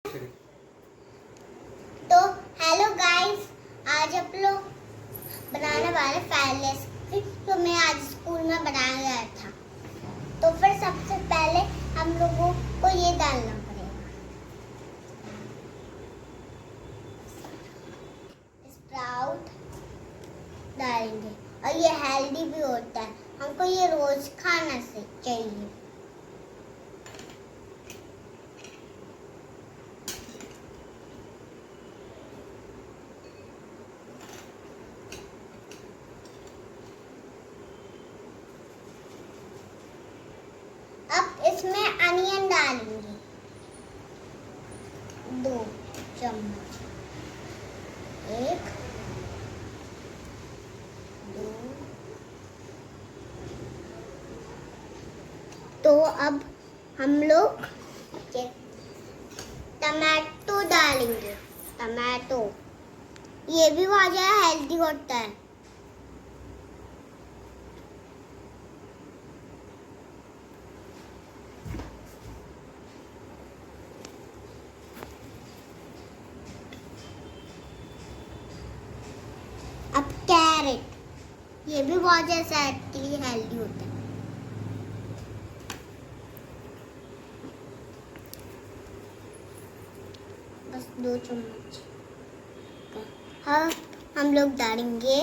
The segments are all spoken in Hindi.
तो हेलो गाइस, आज आप लोग बनाने वाले फायरलेस तो मैं आज स्कूल में बनाया गया था। तो फिर सबसे पहले हम लोगों को ये डालना पड़ेगा, स्प्राउट डालेंगे और ये हेल्दी भी होता है, हमको ये रोज खाना से चाहिए। अब इसमें अनियन डालेंगे 2 चम्मच, 1 2। तो अब हम लोग टमाटो डालेंगे, टमाटो ये भी बहुत ज़्यादा हेल्दी होता है। अब कैरेट, ये भी बहुत ज़्यादा सेहत के लिए हेल्दी होता है। बस 2 चम्मच। हाँ, हम लोग डालेंगे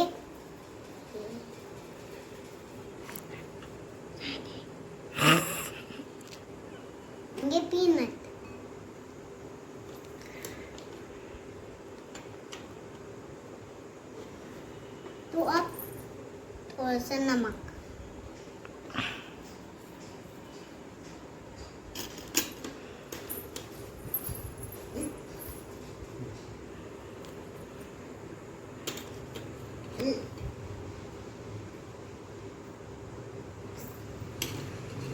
ये पीनट, तो अब थोड़ा सा नमक,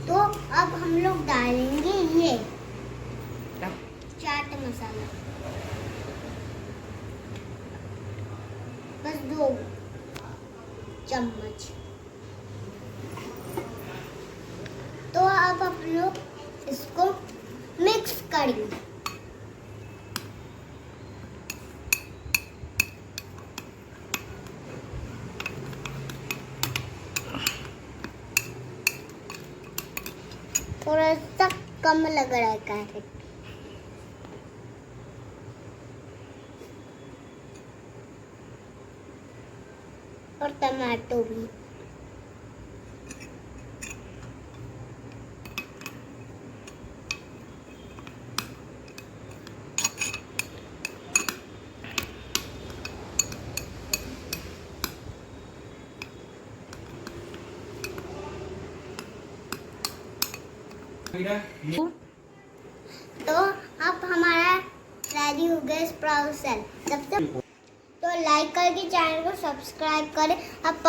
तो अब हम लोग डालेंगे ये चाट मसाला, बस 2 चम्मच। तो अब हम लोग इसको मिक्स करेंगे। थोड़ा सा कम लग रहा है कैरेट, और टमाटो भी। तो अब हमारा रेडी हो गया स्प्राउट सेल। तब तक तो लाइक करके चैनल को सब्सक्राइब करें। अब